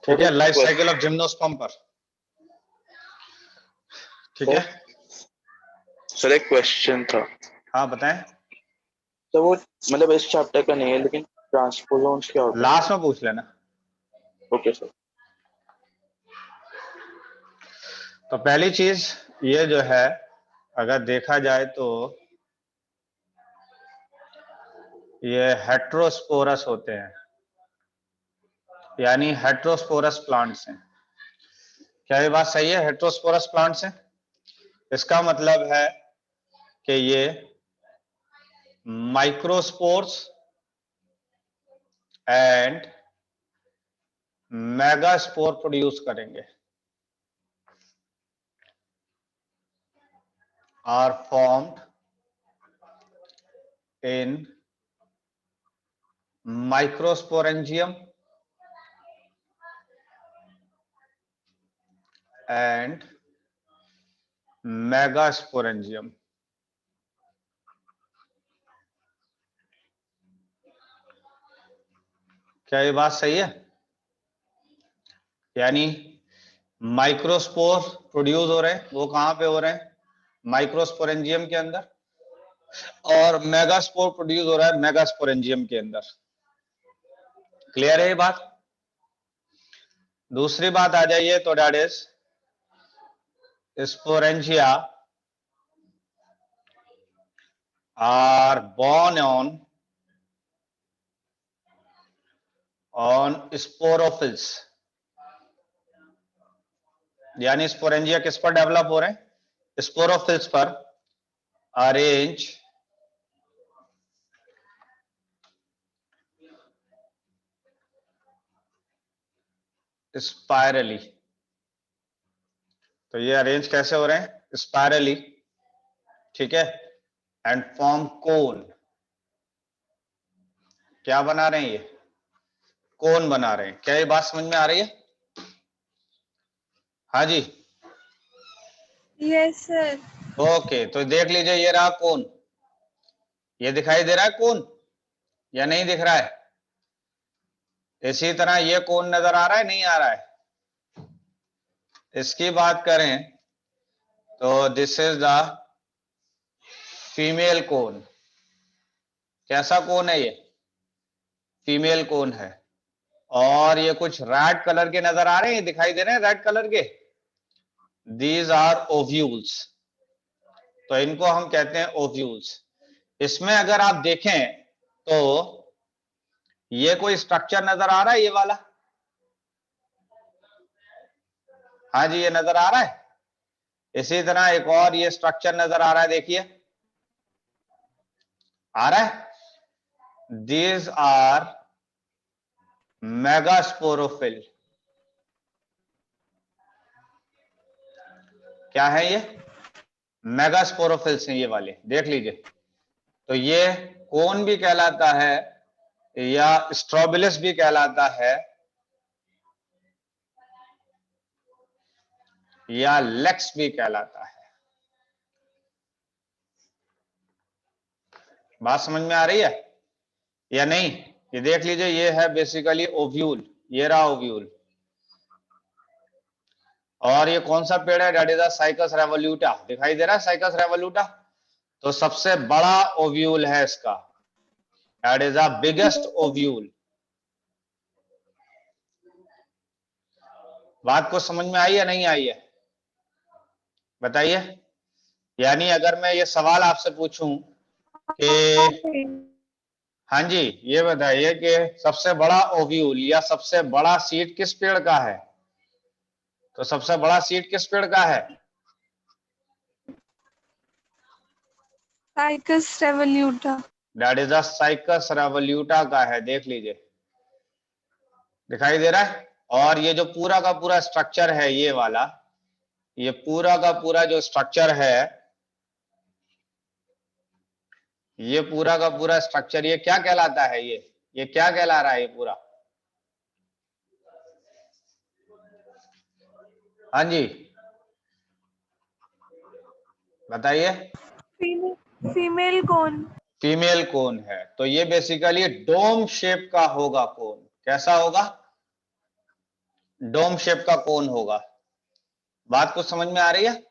ठीक है, life cycle of gymnosperm पर। ठीक है सर एक क्वेश्चन था। हाँ बताएं। तो वो मतलब इस चैप्टर का नहीं है, लेकिन ट्रांसपोजोन्स क्या होता लास्ट में पूछ लेना। है? Okay sir. तो पहली चीज ये जो है, अगर देखा जाए तो ये हेट्रोस्पोरस होते हैं, यानी हेट्रोस्पोरस प्लांट्स हैं। क्या ये बात सही है? हेट्रोस्पोरस प्लांट्स हैं। इसका मतलब है कि ये माइक्रोस्पोर्स एंड मेगास्पोर प्रोड्यूस करेंगे, are formed in microsporangium and megasporangium. क्या ये बात सही है? यानी माइक्रोस्पोर प्रोड्यूस हो रहे हैं, वो कहां पे हो रहे हैं? माइक्रोस्पोरेंजियम के अंदर। और मेगास्पोर प्रोड्यूस हो रहा है मेगास्पोरेंजियम के अंदर। क्लियर है ये बात? दूसरी बात आ जाइए तो that is sporangia are borne on sporophylls, यानी स्पोरेंजिया किस पर डेवलप हो रहे हैं? स्पोरोफिल्स पर, अरेंज स्पाइरली। तो ये अरेंज कैसे हो रहे हैं? स्पाइरली। ठीक है, एंड फॉर्म कोन। क्या बना रहे हैं ये? कोन बना रहे हैं। क्या ये बात समझ में आ रही है? हाँ जी यस सर। ओके, तो देख लीजिए ये रहा कोन। ये दिखाई दे रहा है कोन या नहीं दिख रहा है? इसी तरह ये कोन नजर आ रहा है, नहीं आ रहा है? इसकी बात करें तो this is the female cone. कैसा कोन है ये? फीमेल कोन है। और ये कुछ रेड कलर के नजर आ रहे हैं, दिखाई दे रहे हैं रेड कलर के? These are ovules. तो इनको हम कहते हैं ओव्यूल्स। इसमें अगर आप देखें तो ये कोई स्ट्रक्चर नजर आ रहा है, ये वाला? हाँ जी, ये नजर आ रहा है। इसी तरह एक और ये स्ट्रक्चर नजर आ रहा है, देखिए आ रहा है। These are megasporophyll. क्या है ये? मेगास्पोरोफिल्स हैं ये वाले, देख लीजिए। तो ये कोन भी कहलाता है या स्ट्रोबिलस भी कहलाता है या लेक्स भी कहलाता है। बात समझ में आ रही है या नहीं? ये देख लीजिए, ये है बेसिकली ओव्यूल। ये रहा ओव्यूल। और ये कौन सा पेड़ है? That is Cycas revoluta. दिखाई दे रहा है साइकस रेवोल्यूटा? तो सबसे बड़ा ओव्यूल है इसका, that is the biggest ovule. बात को समझ में आई या नहीं आई है? बताइए। यानी अगर मैं ये सवाल आपसे पूछूं कि हाँ जी, ये बताइए कि सबसे बड़ा ओव्यूल या सबसे बड़ा सीड किस पेड़ का है? तो सबसे बड़ा सीड किस पेड़ का है? Cycas revoluta. That is the Cycas revoluta का है। देख लीजिए, दिखाई दे रहा है। और ये जो पूरा का पूरा स्ट्रक्चर है, ये वाला, ये पूरा का पूरा जो स्ट्रक्चर है, ये पूरा का पूरा स्ट्रक्चर, ये क्या कहलाता है? ये क्या कहला रहा है ये पूरा? हाँ जी बताइए। फीमेल कौन? फीमेल कोन है। तो ये बेसिकली डोम शेप का होगा कोन। कैसा होगा? डोम शेप का कोन होगा। बात कुछ समझ में आ रही है?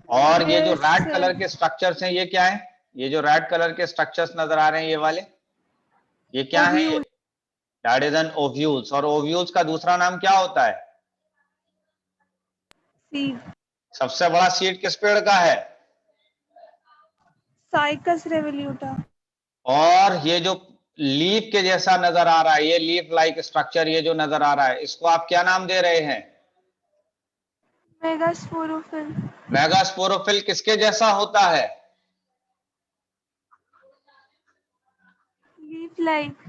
और ये जो Yes, रेड sir. कलर के स्ट्रक्चर्स हैं ये क्या है? ये जो रेड कलर के स्ट्रक्चर्स नजर आ रहे हैं ये वाले, ये क्या है? ये Ovule. That is N ovules. और ओव्यूल्स का दूसरा नाम क्या होता है? Seed. सबसे बड़ा सीड किस पेड़ का है? Cycas revoluta. और ये जो लीफ के जैसा नजर आ रहा है, ये लीफ लाइक स्ट्रक्चर ये जो नजर आ रहा है, इसको आप क्या नाम दे रहे हैं? Megasporophyll. मेगास्पोरोफिल किसके जैसा होता है? Leaf-like.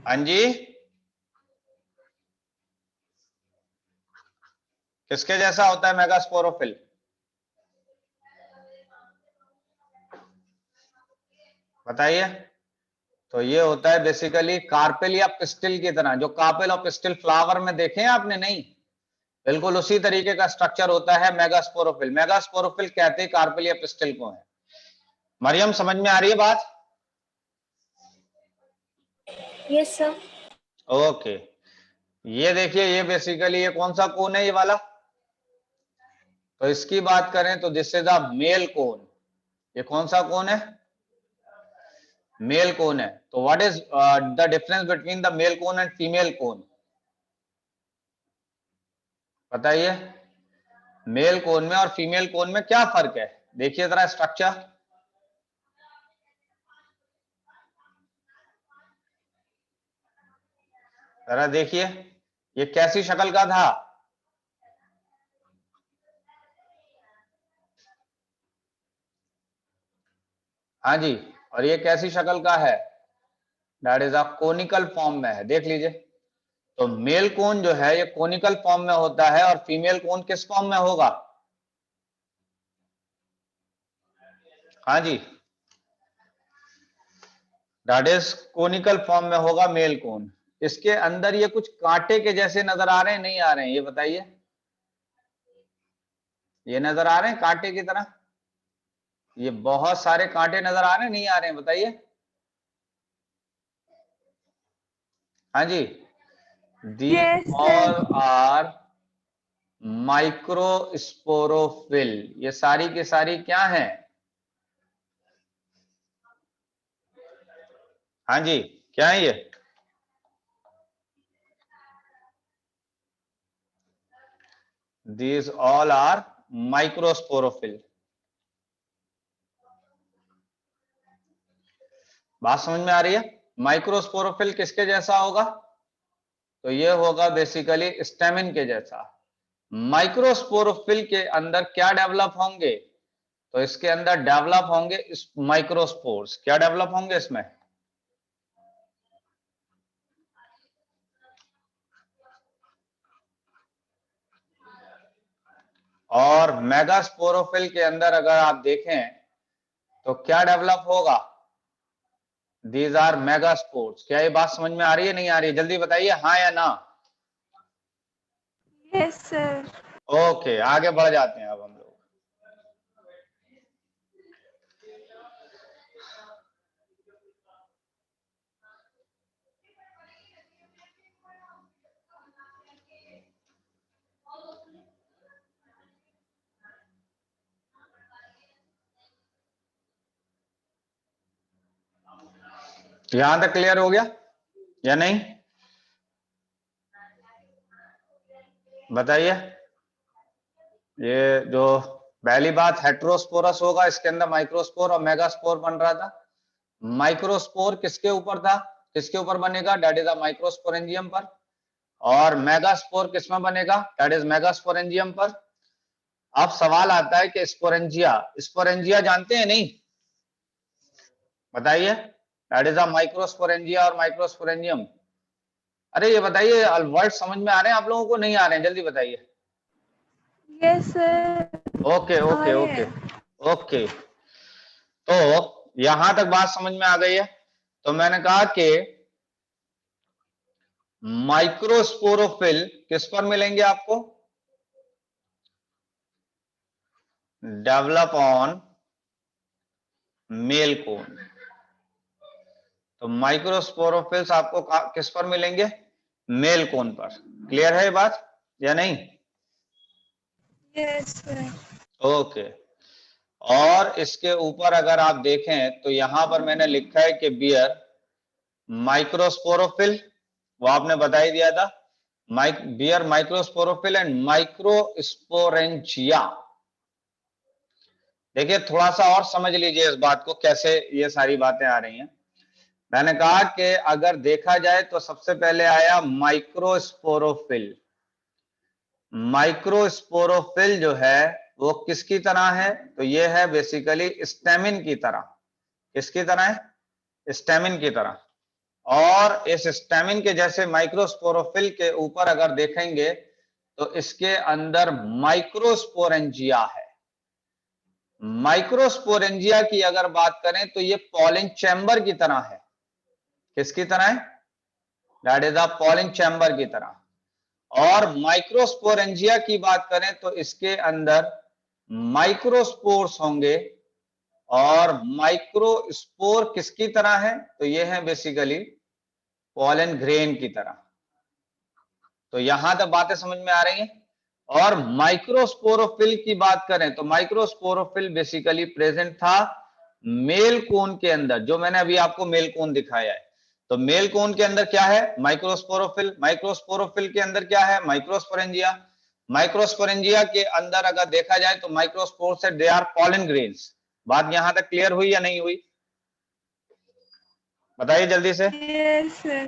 हाँ जी, किसके जैसा होता है मेगास्पोरोफिल? बताइए। तो ये होता है बेसिकली कार्पेल या पिस्टिल की तरह, जो कार्पेल और पिस्टिल फ्लावर में देखे हैं आपने? नहीं, बिल्कुल उसी तरीके का स्ट्रक्चर होता है मेगास्पोरोफिल। मेगास्पोरोफिल कहते हैं कार्पेल या पिस्टिल को है। मरियम समझ में आ रही है बात? Yes sir. ओके, ये देखिए, ये बेसिकली ये कौन सा कोन है ये वाला? तो इसकी बात करें तो this is a male cone. ये कौन सा कोन है? मेल कोन है। तो what is the difference between the male cone and female cone? बताइए, मेल कोन में और फीमेल कोन में क्या फर्क है? देखिए जरा स्ट्रक्चर, जरा देखिए ये कैसी शक्ल का था? हाँ जी, और ये कैसी शक्ल का है? That is a conical form में है। देख लीजिए, तो मेल कोन जो है ये कोनिकल फॉर्म में होता है और फीमेल कोन किस फॉर्म में होगा? हाँ जी, दैट इज कोनिकल फॉर्म में होगा मेल कोन। इसके अंदर ये कुछ कांटे के जैसे नजर आ रहे हैं, नहीं आ रहे हैं? ये बताइए, ये नजर आ रहे हैं कांटे की तरह? ये बहुत सारे कांटे नजर आ रहे हैं, नहीं आ रहे हैं? बताइए। हाँ जी, these Yes, all sir. Are microsporophyll. ये सारी की सारी क्या है? हाँ जी, क्या है ये? These all are microsporophyll. बात समझ में आ रही है? माइक्रोस्पोरोफिल किसके जैसा होगा? तो ये होगा बेसिकली स्टेमिन के जैसा। माइक्रोस्पोरोफिल के अंदर क्या डेवलप होंगे? तो इसके अंदर डेवलप होंगे माइक्रोस्पोर्स। क्या डेवलप होंगे इसमें? और मेगास्पोरोफिल के अंदर अगर आप देखें तो क्या डेवलप होगा? These are megaspores. क्या ये बात समझ में आ रही है, नहीं आ रही है? जल्दी बताइए, हाँ या ना? Yes, sir. ओके, आगे बढ़ जाते हैं अब हम लोग। यहां तक क्लियर हो गया या नहीं? बताइए। ये जो पहली बात हेट्रोस्पोरस होगा, इसके अंदर माइक्रोस्पोर और मेगास्पोर बन रहा था। माइक्रोस्पोर किसके ऊपर था? किसके ऊपर बनेगा? दैट इज अ माइक्रोस्पोरेंजियम पर। और मेगास्पोर किसमें बनेगा? दैट इज मेगास्पोरेंजियम पर। अब सवाल आता है कि स्पोरेंजिया, स्पोरेंजिया जानते हैं नहीं? बताइए। दैट इज अ माइक्रोस्पोरेंजिया और माइक्रोस्पोरेंजियम। अरे ये बताइए, वर्ड समझ में आ रहे हैं आप लोगों को, नहीं आ रहे हैं? जल्दी बताइए। Yes, sir. ओके ओके आए ओके हैं. ओके, तो यहां तक बात समझ में आ गई है। तो मैंने कहा कि माइक्रोस्पोरोफिल किस पर मिलेंगे आपको? Develop on male cone. तो माइक्रोस्पोरोफिल्स आपको किस पर मिलेंगे? मेल कोन पर। क्लियर है ये बात या नहीं? Yes, sir. ओके। और इसके ऊपर अगर आप देखें तो यहां पर मैंने लिखा है कि बियर माइक्रोस्पोरोफिल, वो आपने बता ही दिया था, बियर माइक्रोस्पोरोफिल एंड माइक्रोस्पोरेंजिया। देखिए थोड़ा सा और समझ लीजिए इस बात को, कैसे ये सारी बातें आ रही हैं। मैंने कहा कि अगर देखा जाए तो सबसे पहले आया माइक्रोस्पोरोफिल। माइक्रोस्पोरोफिल जो है वो किसकी तरह है? तो ये है बेसिकली स्टेमिन की तरह। किसकी तरह है? स्टेमिन की तरह। और इस स्टेमिन के जैसे माइक्रोस्पोरोफिल के ऊपर अगर देखेंगे तो इसके अंदर माइक्रोस्पोरेंजिया है। माइक्रोस्पोरेंजिया की अगर बात करें तो ये पॉलिन चैम्बर की तरह है। किसकी तरह है? That is the pollen chamber की तरह। और माइक्रोस्पोरेंजिया की बात करें तो इसके अंदर माइक्रोस्पोर्स होंगे। और माइक्रोस्पोर किसकी तरह है? तो ये है बेसिकली पॉलन ग्रेन की तरह। तो यहां तक बातें समझ में आ रही हैं। और माइक्रोस्पोरोफिल की बात करें तो माइक्रोस्पोरोफिल बेसिकली प्रेजेंट था मेल कोन के अंदर, जो मैंने अभी आपको मेल कोन दिखाया है। तो मेल कोन के अंदर क्या है? माइक्रोस्पोरोफिल। माइक्रोस्पोरोफिल के अंदर क्या है? माइक्रोस्पोरेंजिया। माइक्रोस्पोरेंजिया के अंदर अगर देखा जाए तो माइक्रोस्पोर से दे आर पॉलन ग्रेन्स। बात यहां तक क्लियर हुई या नहीं हुई? बताइए जल्दी से। Yes, sir.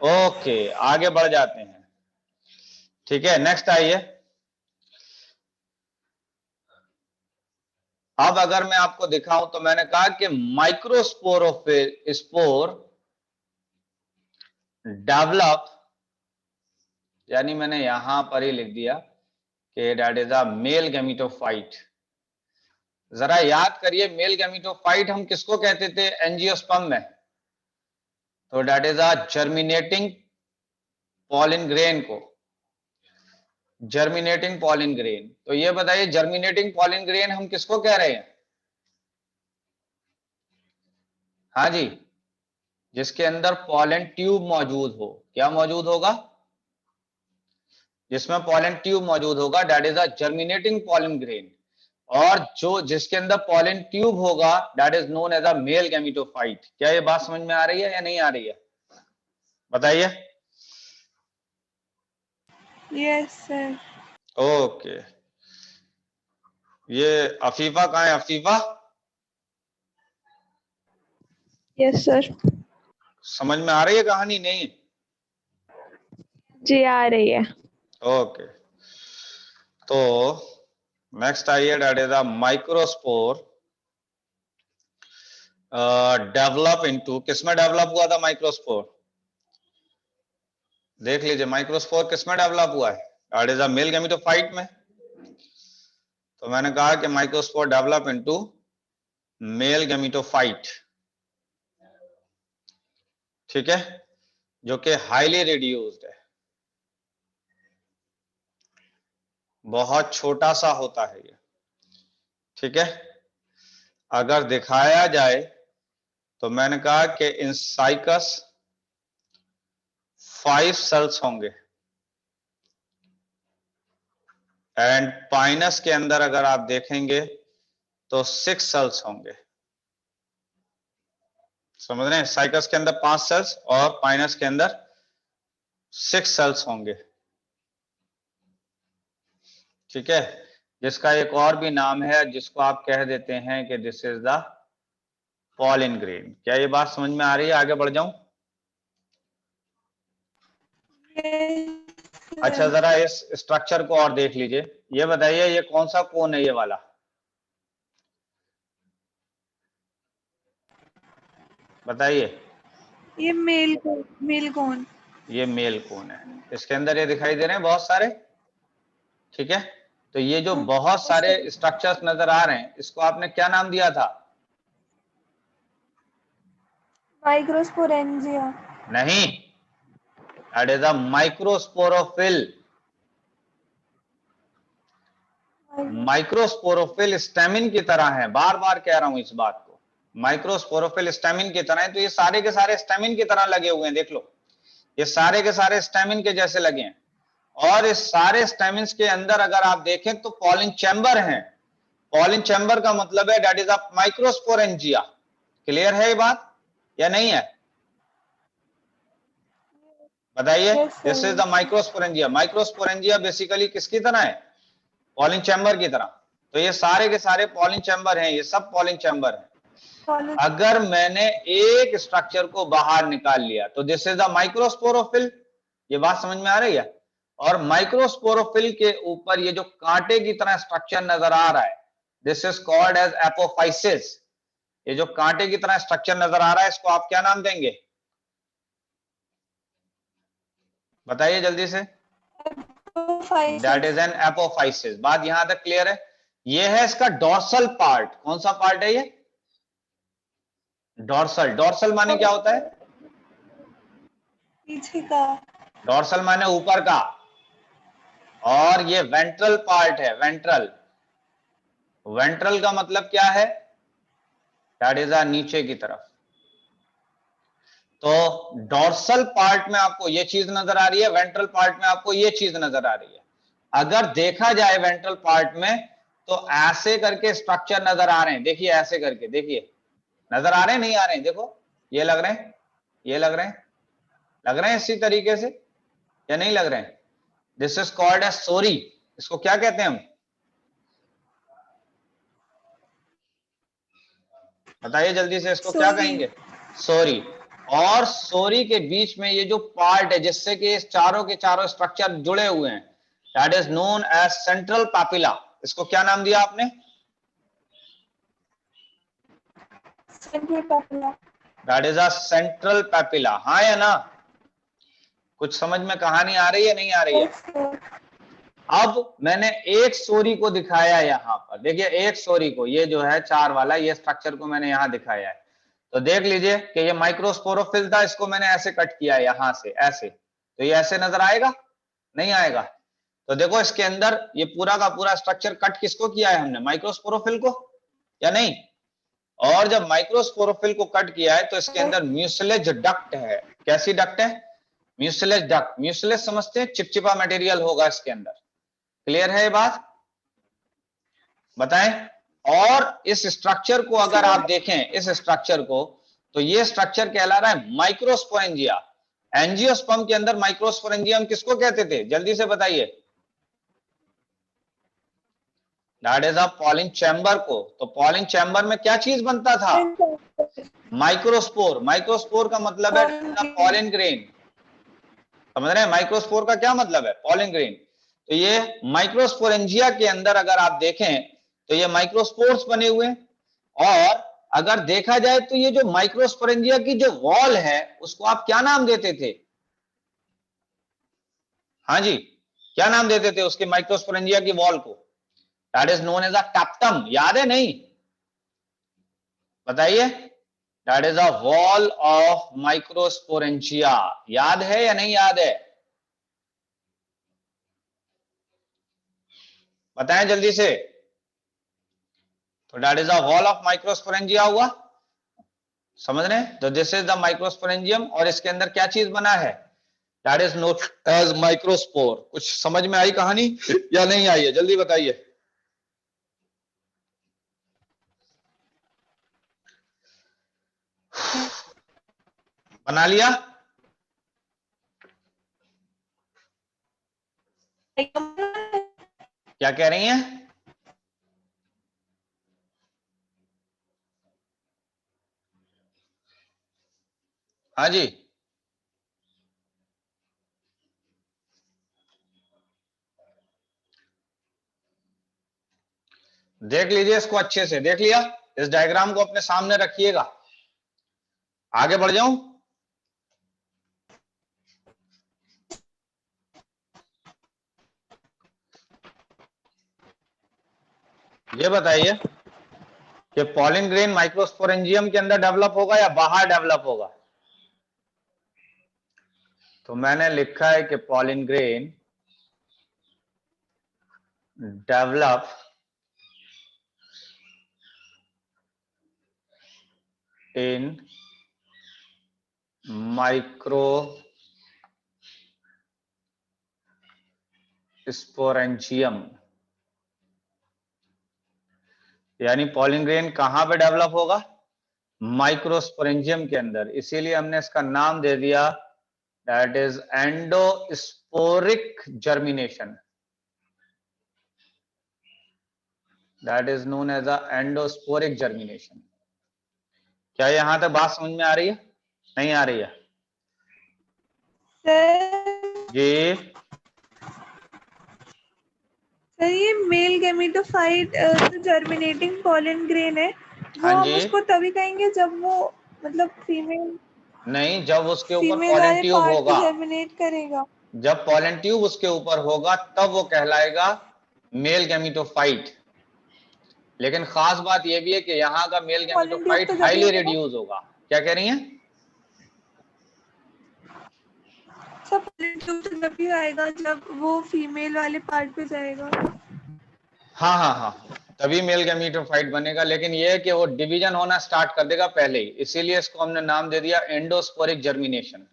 ओके, आगे बढ़ जाते हैं। ठीक है, नेक्स्ट आइए। अब अगर मैं आपको दिखाऊं तो मैंने कहा कि माइक्रोस्पोरोफिल स्पोर डेवलप, यानी मैंने यहां पर ही लिख दिया कि that is a male gametophyte. जरा याद करिए, मेल गैमेटोफाइट हम किसको कहते थे एंजियोस्पर्म में? तो that is a germinating pollen grain को, जर्मिनेटिंग पॉलिन ग्रेन। तो ये बताइए जर्मिनेटिंग पॉलिन ग्रेन हम किसको कह रहे हैं? हाँ जी, जिसके अंदर पॉलन ट्यूब मौजूद हो। क्या मौजूद होगा? जिसमें पॉलन ट्यूब मौजूद होगा, that is a germinating pollen grain. और जो जिसके अंदर पॉलन ट्यूब होगा that is known as a male gametophyte. क्या ये बात समझ में आ रही है या नहीं आ रही है? बताइए। Yes, sir. ओके, ये अफीफा कहाँ है? Afifa Yes, sir. समझ में आ रही है कहानी? नहीं? जी आ रही है। ओके, तो नेक्स्ट आइए, that is a microspore develop into, किसमें डेवलप हुआ था माइक्रोस्पोर? देख लीजिए माइक्रोस्पोर किसमें डेवलप हुआ है? That is a male gametophyte में। तो मैंने कहा कि microspore develop into male gametophyte. ठीक है, जो कि हाईली रिड्यूस्ड है, बहुत छोटा सा होता है ये। ठीक है, अगर दिखाया जाए तो मैंने कहा कि इन साइकस 5 सेल्स होंगे एंड पाइनस के अंदर अगर आप देखेंगे तो 6 सेल्स होंगे। समझ रहे हैं? साइकस के अंदर 5 सेल्स और पाइनस के अंदर 6 सेल्स होंगे। ठीक है, जिसका एक और भी नाम है जिसको आप कह देते हैं कि this is the pollen grain. क्या ये बात समझ में आ रही है? आगे बढ़ जाऊं? Yes, अच्छा, sir. जरा इस स्ट्रक्चर को और देख लीजिए। ये बताइए ये कौन सा कोन है? ये वाला बताइए। ये मेल कौन? ये मेल कोन है। इसके अंदर ये दिखाई दे रहे हैं बहुत सारे। ठीक है, तो ये जो बहुत सारे स्ट्रक्चर्स नजर आ रहे हैं इसको आपने क्या नाम दिया था? माइक्रोस्पोरेंजिया। नहीं, that is a microsporophyll. Microsporophyll stamen की तरह है। बार बार कह रहा हूं इस बात को। माइक्रोस्पोरोफिल स्टैमिन की तरह है, तो ये सारे के सारे स्टैमिन की तरह लगे हुए हैं, देख लो ये सारे के सारे स्टैमिन के जैसे लगे हैं। और इस सारे स्टैमिन्स के अंदर अगर आप देखें तो पॉलिन चैम्बर हैं। पॉलिन चैम्बर का मतलब है that is a microsporangia. Clear है ये बात या नहीं है? बताइए। Yes, sir. This is the microsporangia. Microsporangia basically किसकी तरह है? पॉलिन चैम्बर की तरह। तो ये सारे के सारे पॉलिन चैम्बर हैं, ये सब पॉलिन चैम्बर हैं। Pollen. अगर मैंने एक स्ट्रक्चर को बाहर निकाल लिया तो दिस इज द माइक्रोस्पोरोफिल। ये बात समझ में आ रही है? और माइक्रोस्पोरोफिल के ऊपर ये जो कांटे की तरह स्ट्रक्चर नजर आ रहा है, this is called as apophysis. ये जो कांटे की तरह स्ट्रक्चर नजर आ रहा है, इसको आप क्या नाम देंगे? बताइए जल्दी से। That is an apophysis. बात यहां तक क्लियर है? ये है इसका डॉर्सल पार्ट। कौन सा पार्ट है ये? डॉर्सल। डॉर्सल माने क्या होता है? पीछे का। डॉर्सल माने ऊपर का। और ये वेंट्रल पार्ट है, वेंट्रल। वेंट्रल का मतलब क्या है? दैट इज नीचे की तरफ। तो डॉर्सल पार्ट में आपको ये चीज नजर आ रही है, वेंट्रल पार्ट में आपको ये चीज नजर आ रही है। अगर देखा जाए वेंट्रल पार्ट में तो ऐसे करके स्ट्रक्चर नजर आ रहे हैं, देखिए ऐसे करके, देखिए नजर आ रहे हैं नहीं आ रहे हैं? देखो ये लग रहे हैं, ये लग रहे हैं, लग रहे हैं इसी तरीके से या नहीं लग रहे हैं? This is called as sori. इसको क्या कहते हैं हम? बताइए जल्दी से, इसको क्या Sorry. कहेंगे? सोरी। और सोरी के बीच में ये जो पार्ट है जिससे कि इस चारों के चारों स्ट्रक्चर जुड़े हुए हैं, that is known as central papilla. इसको क्या नाम दिया आपने? Central papilla. That is a central papilla. हाँ या ना? कुछ समझ में कहानी आ रही है नहीं आ रही है? Yes, sir. अब मैंने एक सोरी को दिखाया यहां पर, देखिए एक सोरी को, ये जो है चार वाला, ये स्ट्रक्चर को मैंने यहां दिखाया है। तो देख लीजिए कि ये माइक्रोस्पोरोफिल था, इसको मैंने ऐसे कट किया है यहां से ऐसे, तो ये ऐसे नजर आएगा नहीं आएगा? तो देखो इसके अंदर ये पूरा का पूरा स्ट्रक्चर कट किसको किया है हमने? माइक्रोस्पोरोफिल को या नहीं? और जब माइक्रोस्पोरोफिल को कट किया है तो इसके अंदर म्यूसिलेज डक्ट है। कैसी डक्ट है? Mucilage duct. म्यूसिलेज समझते हैं? चिपचिपा मटेरियल होगा इसके अंदर। क्लियर है ये बात? बताएं। और इस स्ट्रक्चर को अगर आप देखें, इस स्ट्रक्चर को, तो ये स्ट्रक्चर कहला रहा है माइक्रोस्पोरेंजिया। एंजियोस्पर्म के अंदर माइक्रोस्पोरेंजियम किसको कहते थे? जल्दी से बताइए। That is a pollen chamber को। तो पॉलिन चैम्बर में क्या चीज बनता था? माइक्रोस्पोर। माइक्रोस्पोर का मतलब है पॉलिन ग्रेन। समझ रहे हैं? माइक्रोस्पोर का क्या मतलब है? Pollen grain. तो ये माइक्रोस्पोरेंजिया के अंदर अगर आप देखें तो ये माइक्रोस्पोर्स बने हुए हैं। और अगर देखा जाए तो ये जो माइक्रोस्पोरेंजिया की जो वॉल है उसको आप क्या नाम देते थे? हाँ जी, क्या नाम देते थे उसके माइक्रोस्पोरेंजिया की वॉल को? That is known as a tapetum. याद है नहीं? बताइए। That is a wall of microsporangia. याद है या नहीं याद है? बताएं जल्दी से। तो that is a wall of microsporangia हुआ। समझ रहे हैं? तो दिस इज द माइक्रोस्पोरेंजियम। और इसके अंदर क्या चीज बना है? That is known as microspore. कुछ समझ में आई कहानी या नहीं आई है? जल्दी बताइए। बना लिया? क्या कह रही हैं? हाँ जी, देख लीजिए इसको अच्छे से। देख लिया? इस डायग्राम को अपने सामने रखिएगा। आगे बढ़ जाऊं? ये बताइए कि पॉलिन ग्रेन माइक्रोस्पोरेंजियम के अंदर डेवलप होगा या बाहर डेवलप होगा? तो मैंने लिखा है कि pollen grain develop in microsporangium, यानी पॉलन ग्रेन कहां पे डेवलप होगा? माइक्रोस्पोरेंजियम के अंदर, इसीलिए हमने इसका नाम दे दिया that is endosporic germination, that is known as a endosporic germination. क्या यहां तक बात समझ में आ रही है? नहीं आ रही है? जी सर ये मेल गैमेटोफाइट जो जर्मिनेटिंग पॉलन ग्रेन है वो हाँ हम जी, उसको तभी कहेंगे जब वो मतलब फीमेल नहीं, जब उसके ऊपर फीमेल पॉलन वाले ट्यूब पार्ट पे होगा, जर्मिनेट करेगा। जब पॉलन ट्यूब उसके ऊपर होगा तब वो कहलाएगा मेल गैमेटोफाइट। लेकिन खास बात यह भी है कि यहाँ का मेल पॉलन ट्यूब गैमेटोफाइट तो जब भी हाईली होगा। रिड्यूस होगा। क्या कह रही हैं? सर पॉलन ट्यूब तो जब भी आएगा जब वो फीमेल वाले पार्ट पे जाएगा। हाँ हाँ हाँ, तभी मेल गैमेटोफाइट बनेगा, लेकिन यह है कि वो डिवीजन होना स्टार्ट कर देगा पहले ही, इसीलिए इसको हमने नाम दे दिया एंडोस्पोरिक जर्मिनेशन।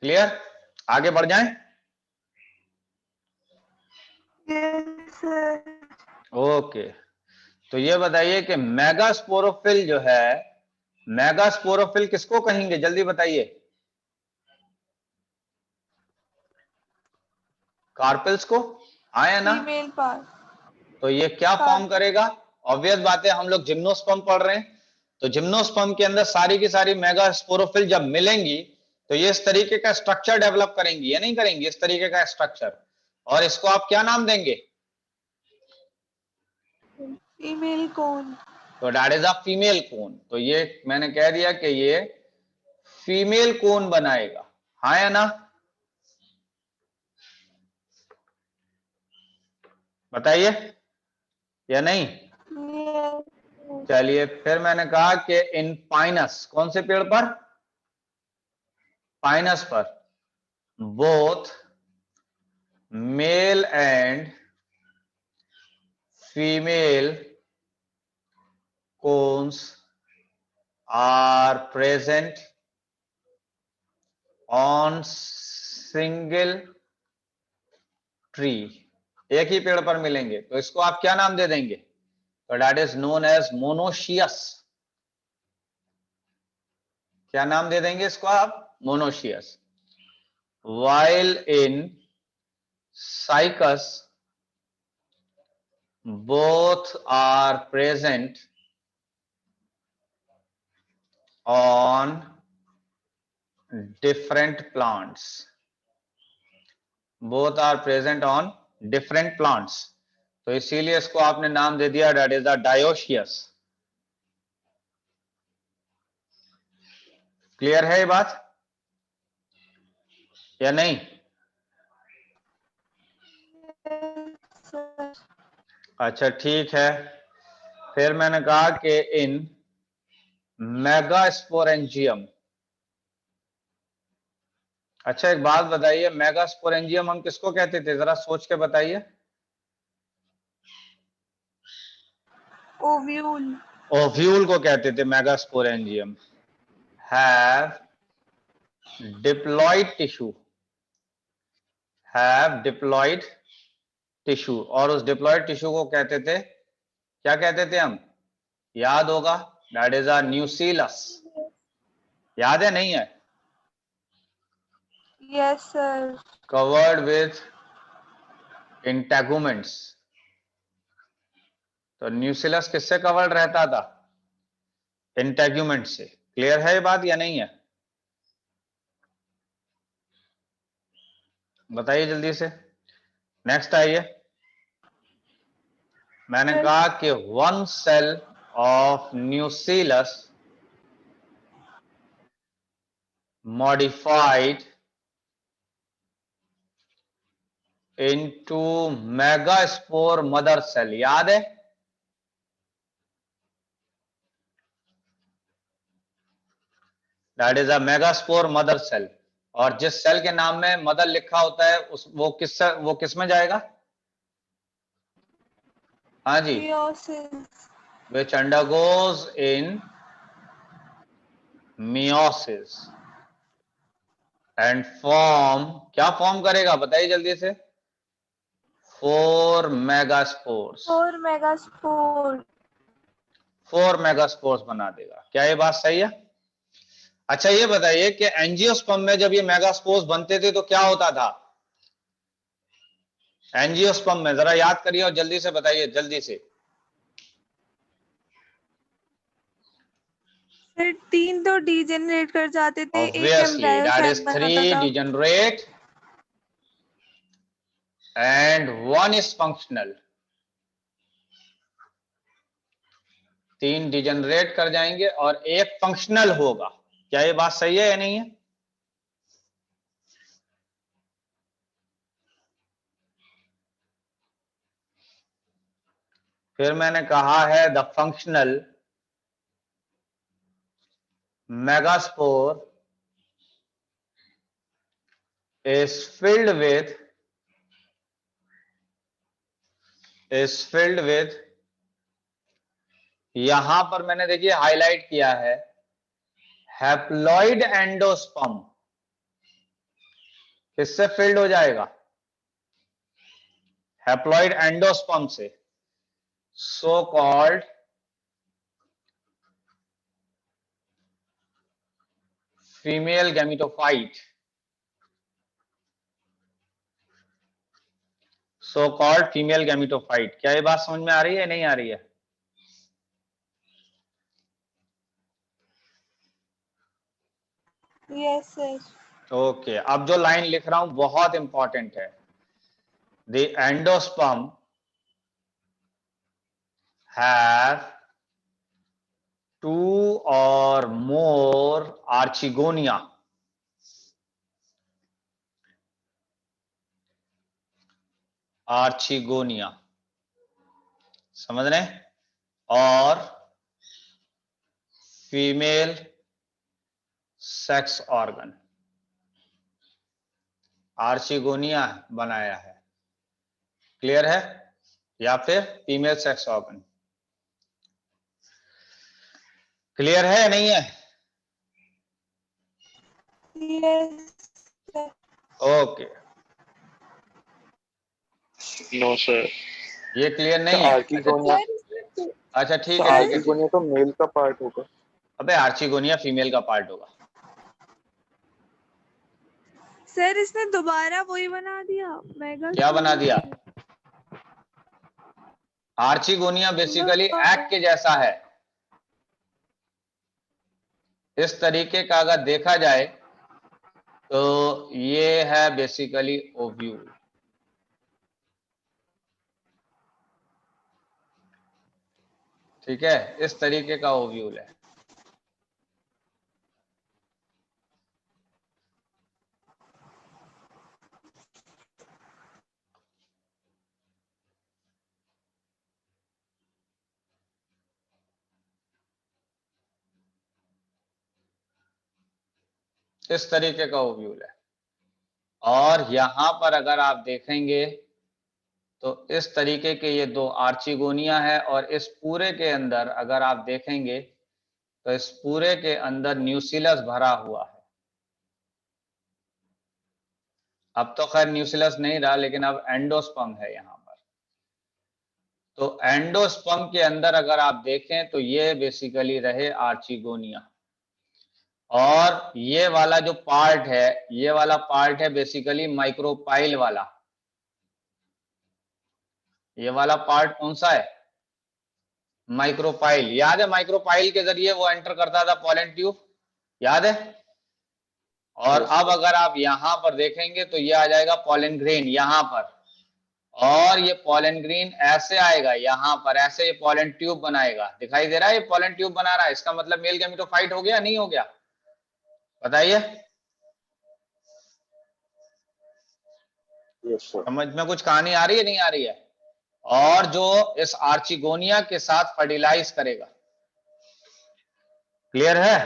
क्लियर? आगे बढ़ जाएं? Yes sir. ओके, तो ये बताइए कि मेगास्पोरोफिल जो है, मेगास्पोरोफिल किसको कहेंगे? जल्दी बताइए। कार्पेल्स को? आया ना? Female part. तो ये क्या फॉर्म करेगा? ऑब्वियस बात है, हम लोग जिम्नोस्पर्म पढ़ रहे हैं, तो जिम्नोस्पर्म के अंदर सारी की सारी मेगास्पोरोफिल जब मिलेंगी तो ये इस तरीके का स्ट्रक्चर डेवलप करेंगी, या नहीं करेंगी? इस तरीके का स्ट्रक्चर, और इसको आप क्या नाम देंगे? Female cone. तो that is a female cone. तो ये मैंने कह दिया कि ये फीमेल कोन बनाएगा, हाँ या ना? बताइए, या नहीं? चलिए, फिर मैंने कहा कि इन पाइनस, कौन से पेड़ पर? पाइनस पर, both male and female cones are present on single tree, एक ही पेड़ पर मिलेंगे, तो इसको आप क्या नाम दे देंगे? तो that is known as monoecious. क्या नाम दे देंगे इसको आप? Monoecious. while in cycas both are present on different plants, both are present on different plants, तो इसीलिए इसको आपने नाम दे दिया that is the dioecious. Clear है ये बात या नहीं? अच्छा ठीक है, फिर मैंने कहा कि इन मेगास्पोरेंजियम, अच्छा एक बात बताइए, मेगास्पोरेंजियम हम किसको कहते थे? जरा सोच के बताइए। ओव्यूल। ओव्यूल को कहते थे megasporangium. Have diploid tissue, have diploid tissue, और उस डिप्लॉइड टिश्यू को कहते थे, क्या कहते थे हम? याद होगा, दैट इज अ न्यूसीलस। याद है नहीं है? Yes sir. Covered with integuments. तो न्यूसीलस किससे कवर्ड रहता था? इंटेगुमेंट से। क्लियर है ये बात या नहीं है? बताइए जल्दी से, नेक्स्ट आइए। मैंने कहा कि one cell of nucellus modified into megaspore mother cell, याद है? That is a megaspore mother cell, और जिस सेल के नाम में मदर लिखा होता है उस वो किस में जाएगा? हाँ जी, meiosis. which undergoes in meiosis and form, क्या फॉर्म करेगा बताइए जल्दी से, 4 मेगास्पोर्स। 4 मेगास्पोर। 4 मेगास्पोर्स बना देगा। क्या ये बात सही है? अच्छा ये बताइए कि एंजियोस्पर्म में जब ये मेगास्पोर्स बनते थे तो क्या होता था? एंजियोस्पर्म में जरा याद करिए और जल्दी से बताइए, जल्दी से। फिर 3 तो डीजेनरेट कर जाते थे, एक Obviously, embryo that is cell बनाता 3 था। degenerate and 1 is functional। 3 degenerate कर जाएंगे और एक फंक्शनल होगा। क्या ये बात सही है या नहीं है? फिर मैंने कहा है the functional megaspore is filled with यहां पर मैंने देखिए हाईलाइट किया है हैप्लॉइड एंडोस्पर्म। किससे फिल्ड हो जाएगा? हैप्लॉइड एंडोस्पर्म से, so called female gametophyte. So called female gametophyte. क्या ये बात समझ में आ रही है नहीं आ रही है? Yes sir. ओके, अब जो लाइन लिख रहा हूं बहुत इंपॉर्टेंट है। The endosperm have 2 or more archegonia. Archegonia समझ रहे? और फीमेल सेक्स ऑर्गन। आर्चिगोनिया बनाया है, क्लियर है? या फिर फीमेल सेक्स ऑर्गन। क्लियर है नहीं है? Yes sir. Okay, no sir. ये क्लियर नहीं तो है? आर्किगोनिया, अच्छा ठीक तो है ठीक है ठीक। आर्किगोनिया तो मेल का पार्ट होगा। अबे आर्चिगोनिया फीमेल का पार्ट होगा। सर इसने दोबारा वही बना दिया मेगा। क्या बना दिया? आर्चिगोनिया बेसिकली एग के जैसा है। इस तरीके का अगर देखा जाए तो ये है बेसिकली ओव्यूल। ठीक है, इस तरीके का ओव्यूल है। इस तरीके का ओव्यूल है। और यहां पर अगर आप देखेंगे तो इस तरीके के ये 2 आर्चिगोनिया है और इस पूरे के अंदर अगर आप देखेंगे तो इस पूरे के अंदर न्यूसिलस भरा हुआ है। अब तो खैर न्यूसिलस नहीं रहा, लेकिन अब एंडोस्पर्म है यहां पर। तो एंडोस्पर्म के अंदर अगर आप देखें तो ये बेसिकली रहे आर्चिगोनिया। और ये वाला जो पार्ट है, ये वाला पार्ट है बेसिकली माइक्रोपाइल वाला। ये वाला पार्ट कौन सा है? माइक्रोपाइल। याद है माइक्रोपाइल के जरिए वो एंटर करता था पॉलन ट्यूब, याद है? और Yes, अब sir. अगर आप यहां पर देखेंगे तो ये आ जाएगा पॉलन ग्रेन यहां पर, और ये पॉलन ग्रेन ऐसे आएगा यहां पर, ऐसे ये पॉलन ट्यूब बनाएगा। दिखाई दे रहा है ये पॉलन ट्यूब बना रहा है, इसका मतलब मेल गैमेटोफाइट हो गया नहीं हो गया? बताइए, Yes, sir. समझ में कुछ कहानी आ रही है नहीं आ रही है? और जो इस आर्चिगोनिया के साथ फर्टिलाइज करेगा। क्लियर है?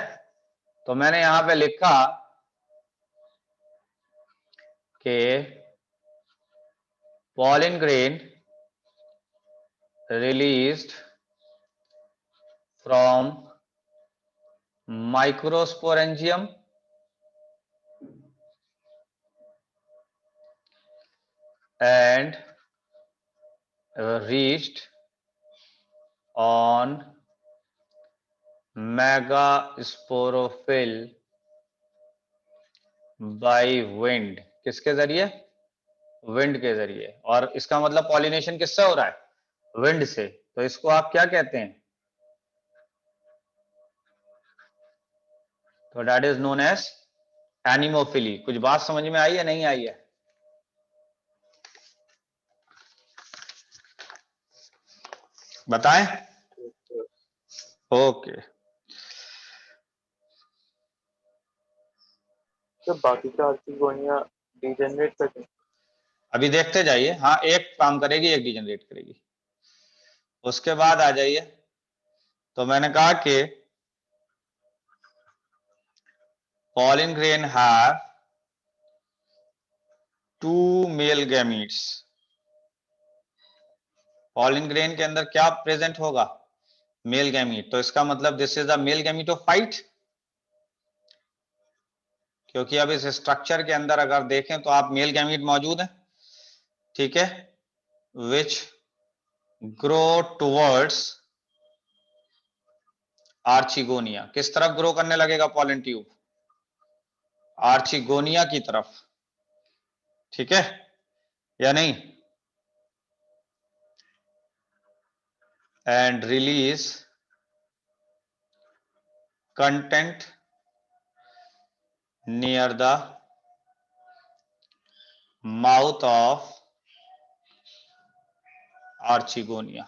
तो मैंने यहां पे लिखा कि pollen grain released from microsporangium and reached on megasporophyll by wind। किसके जरिए? विंड के जरिए। और इसका मतलब पॉलिनेशन किससे हो रहा है? विंड से। तो इसको आप क्या कहते हैं? तो that is known as anemophily. कुछ बात समझ में आई है, नहीं आई है? बताएं। ओके। तो बाकी का आर्चिगोनिया डिजेनरेट करते हैं? अभी देखते जाइए। हाँ, एक काम करेगी, एक डिजेनरेट करेगी। उसके बाद आ जाइए। तो मैंने कहा कि pollen grain have 2 male gametes। pollen grain के अंदर क्या प्रेजेंट होगा? Male gamete. तो इसका मतलब this is the male gametophyte, क्योंकि अब इस स्ट्रक्चर के अंदर अगर देखें तो आप मेल गैमीट मौजूद है, ठीक है, विच ग्रो टुवर्ड्स आर्चिगोनिया। किस तरफ ग्रो करने लगेगा पॉलन ट्यूब? आर्चिगोनिया की तरफ, ठीक है या नहीं? And release content near the mouth of archegonia.